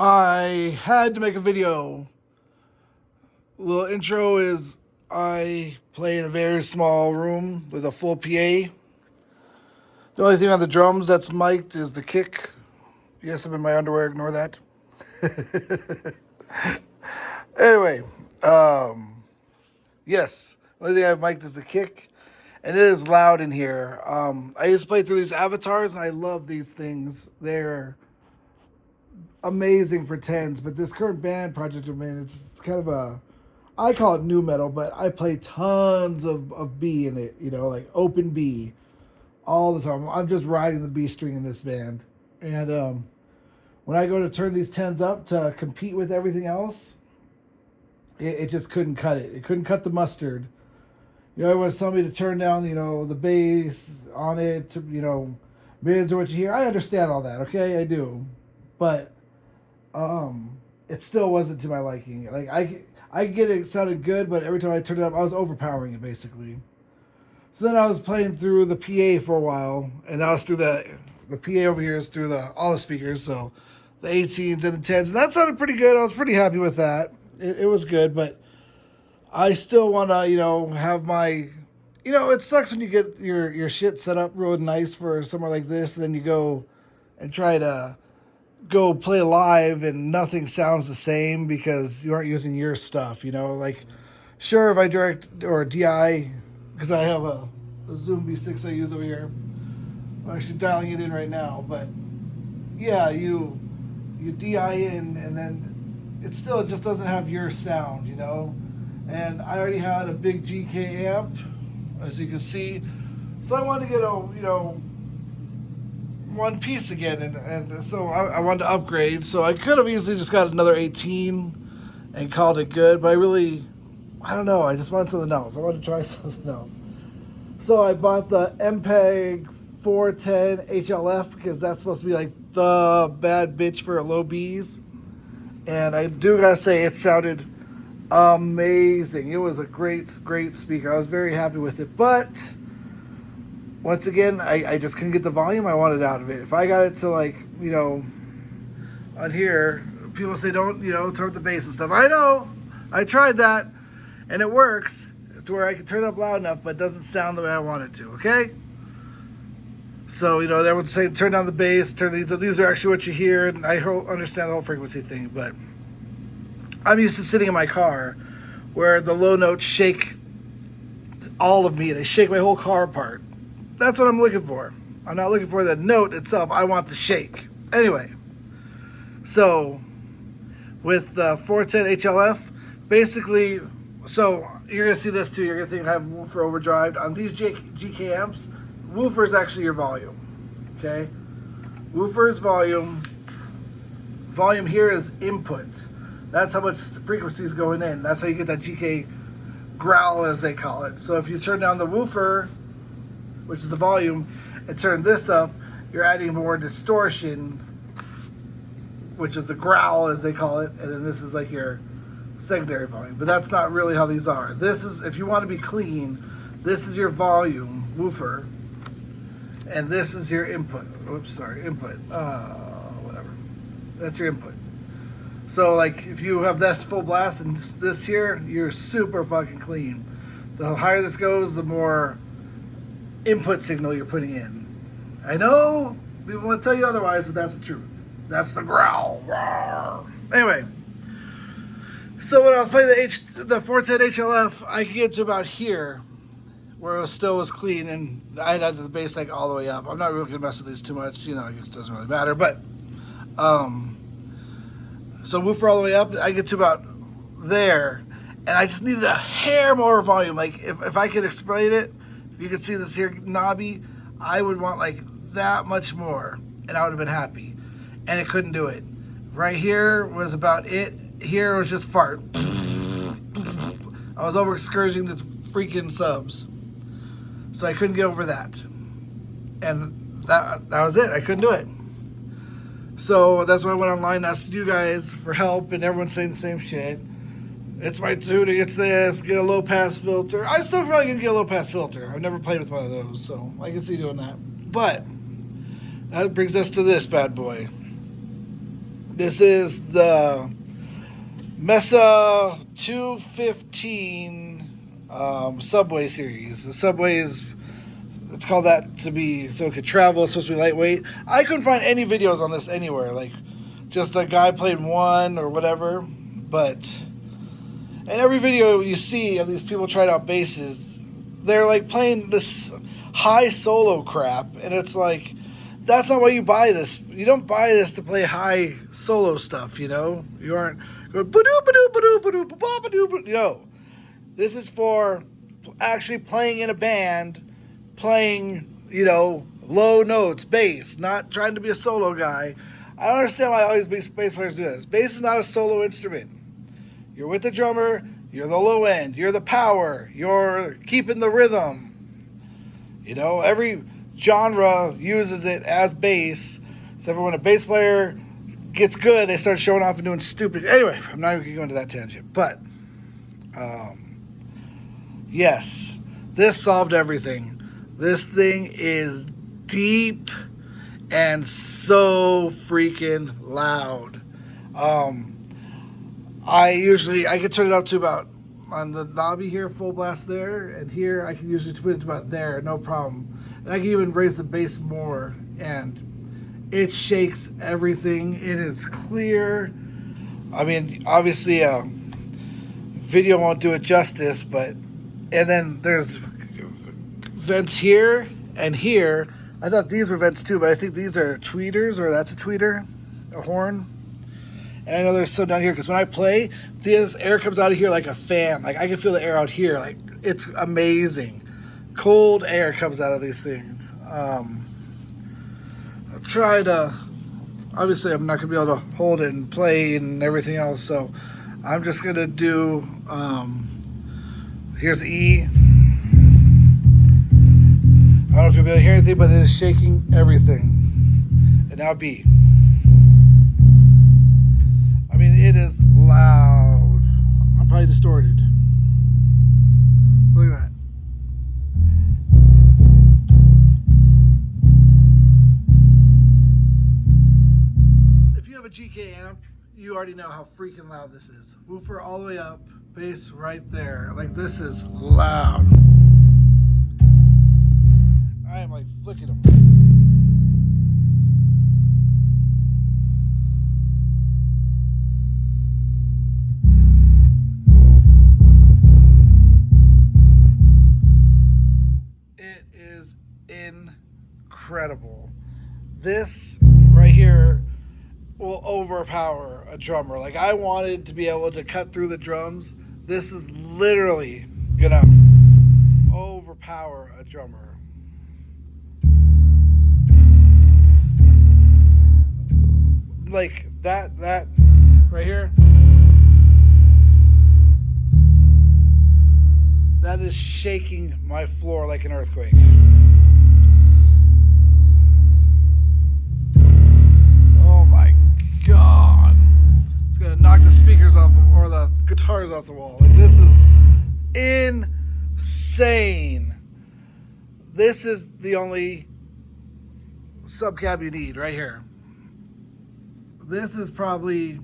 I had to make a video. A little intro is I play in a very small room with a full PA. The only thing on the drums that's mic'd is the kick. Yes, I'm in my underwear, ignore that. Anyway, yes, the only thing I've mic'd is the kick. And it is loud in here. I used to play through these avatars, and I love these things. They're amazing for tens, but this current band project I'm in, it's kind of I call it new metal, but I play tons of B in it, like open B all the time. I'm just riding the B string in this band. And when I go to turn these tens up to compete with everything else, it just couldn't cut it. It couldn't cut the mustard. Everyone's telling me to turn down, the bass on it, to, mids or what you hear. I understand all that, okay? I do. But it still wasn't to my liking. Like I get it sounded good, but every time I turned it up, I was overpowering it basically. So then I was playing through the PA for a while, and I was through the PA over here is through all the speakers, so the 18s and the 10s, and that sounded pretty good. I was pretty happy with that. It was good, but I still want to, have my, it sucks when you get your shit set up real nice for somewhere like this, and then you go and try to go play live and nothing sounds the same because you aren't using your stuff, like sure if I direct or DI because I have a Zoom V6 I use over here. I'm actually dialing it in right now, but yeah, you DI in and then it still just doesn't have your sound, and I already had a big GK amp as you can see, so I wanted to get a one piece again, and so I wanted to upgrade. So I could have easily just got another 18 and called it good, but I don't know, I just wanted something else. I wanted to try something else. So I bought the MPEG 410 HLF because that's supposed to be like the bad bitch for low Bs. And I do gotta say, it sounded amazing. It was a great speaker. I was very happy with it, but once again, I just couldn't get the volume I wanted out of it. If I got it to on here, people say don't, turn up the bass and stuff. I know, I tried that, and it works to where I can turn it up loud enough, but it doesn't sound the way I want it to, okay? So, they would say turn down the bass, turn these up. These are actually what you hear, and I understand the whole frequency thing, but I'm used to sitting in my car where the low notes shake all of me. They shake my whole car apart. That's what I'm looking for. I'm not looking for the note itself. I want the shake. Anyway, so with the 410 HLF, basically, so you're going to see this too. You're going to think I have woofer overdrive. On these GK amps, woofer is actually your volume. Okay? Woofer is volume. Volume here is input. That's how much frequency is going in. That's how you get that GK growl, as they call it. So if you turn down the woofer, which is the volume, and turn this up, you're adding more distortion, which is the growl, as they call it, and then this is like your secondary volume. But that's not really how these are. This is, if you want to be clean, this is your volume, woofer, and this is your input. Oops, sorry, input. Whatever. That's your input. So, like, if you have this full blast and this here, you're super fucking clean. The higher this goes, the more input signal you're putting in. I know people want to tell you otherwise, but that's the truth. That's the growl. Anyway, so when I was playing the 410 HLF, I could get to about here, where it still was clean, and I had the bass like all the way up. I'm not really gonna mess with these too much, I guess it doesn't really matter. But so woofer all the way up, I get to about there, and I just needed a hair more volume. Like if I could explain it. You can see this here knobby, I would want like that much more, and I would have been happy. And it couldn't do it. Right here was about it. Here was just fart. I was over excursioning the freaking subs. So I couldn't get over that. And that was it. I couldn't do it. So that's why I went online and asked you guys for help, and everyone's saying the same shit. It's my tuning, it's this, get a low pass filter. I'm still probably gonna get a low pass filter. I've never played with one of those, so I can see doing that. But that brings us to this bad boy. This is the MESA 215 Subway series. The Subway is, it's called that to be so it could travel. It's supposed to be lightweight. I couldn't find any videos on this anywhere, like just a guy playing one or whatever. But in every video you see of these people trying out basses, they're like playing this high solo crap, and it's like, that's not why you buy this. You don't buy this to play high solo stuff, you know? You aren't going ba-doo, ba-doo, ba-doo, ba-doo, ba-doo, ba-doo, ba-doo. No. This is for actually playing in a band, playing, you know, low notes, bass, not trying to be a solo guy. I don't understand why all these bass players do this. Bass is not a solo instrument. You're with the drummer, you're the low end, you're the power, you're keeping the rhythm. You know, every genre uses it as bass, except for when a bass player gets good, they start showing off and doing stupid. Anyway, I'm not even going to go into that tangent, but yes, this solved everything. This thing is deep and so freaking loud. I can turn it up to about, on the knobby here, full blast there, and here I can usually put it to about there, no problem. And I can even raise the bass more, and it shakes everything. It is clear. I mean, obviously, video won't do it justice, but, and then there's vents here and here. I thought these were vents too, but I think these are tweeters, or that's a tweeter, a horn. And I know there's some down here, because when I play, this air comes out of here like a fan. Like, I can feel the air out here. Like, it's amazing. Cold air comes out of these things. I'll try to, obviously I'm not going to be able to hold it and play and everything else, so I'm just going to do, here's E. I don't know if you'll be able to hear anything, but it is shaking everything. And now B. I mean, it is loud. I'm probably distorted. Look at that. If you have a GK amp, you already know how freaking loud this is. Woofer all the way up, bass right there. Like, this is loud. I am like flicking them. It is incredible. This right here will overpower a drummer. Like, I wanted to be able to cut through the drums. This is literally gonna overpower a drummer. Like that right here, that is shaking my floor like an earthquake. Oh my God. It's gonna knock the speakers off or the guitars off the wall. Like, this is insane. This is the only subcab you need right here. This is probably,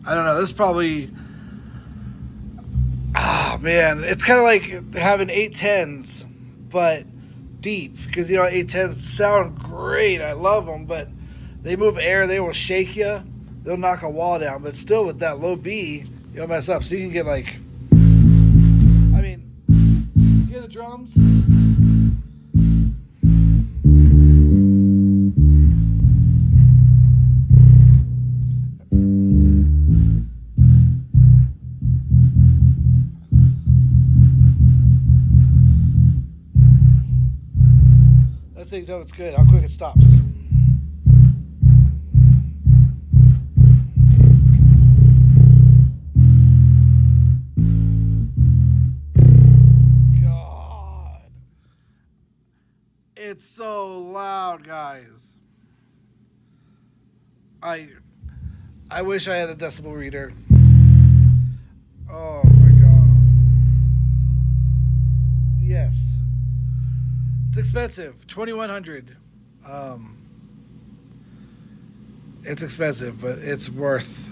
I don't know, this is probably, man, it's kind of like having 810s, but deep, because, you know, 810s sound great, I love them, but they move air, they will shake you, they'll knock a wall down, but still with that low B, you'll mess up. So you can get like, I mean, you hear the drums? That's how you tell it's good, how quick it stops. God. It's so loud, guys. I wish I had a decibel reader. Oh my God. Yes. It's expensive, $2,100. It's expensive, but it's worth.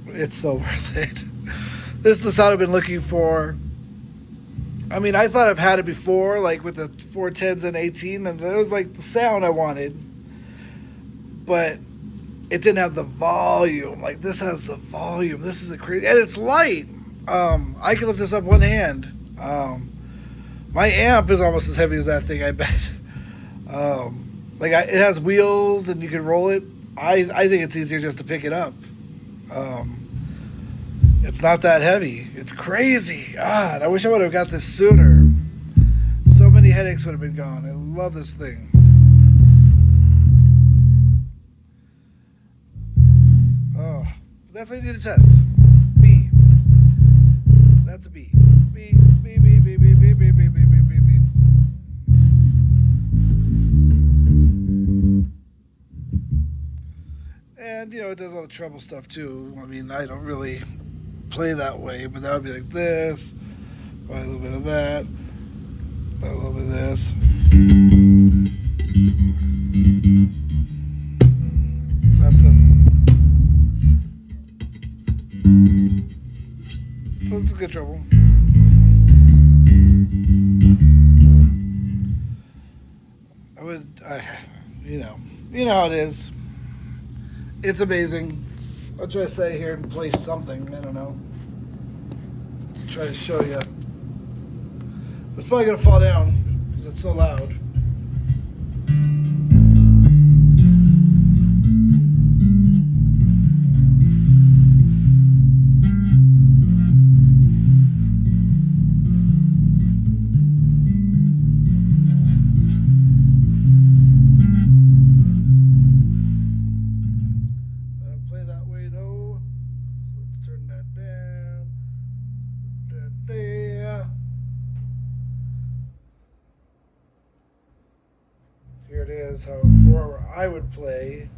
It's so worth it. This is the sound I've been looking for. I mean, I thought I've had it before, like with the 410s and 18, and it was like the sound I wanted, but it didn't have the volume. Like this has the volume. This is a crazy, and it's light. I can lift this up one hand. My amp is almost as heavy as that thing, I bet. It has wheels and you can roll it. I think it's easier just to pick it up. Um, it's not that heavy. It's crazy. God, I wish I would have got this sooner. So many headaches would have been gone. I love this thing. Oh, that's what you need to test. B. That's a B. B, B, B, B, B, B, B, B, B, B, B, B. And, you know, it does all the treble stuff too. I mean, I don't really play that way, but that would be like this. Probably a little bit of that. A little bit of this. That's a. So it's a good treble. You know how it is. It's amazing. I'll try to sit here and play something. I don't know. Try to show you. It's probably gonna fall down because it's so loud. I don't play that way though. So let's turn that down. Put that there. Here it is, how I would play.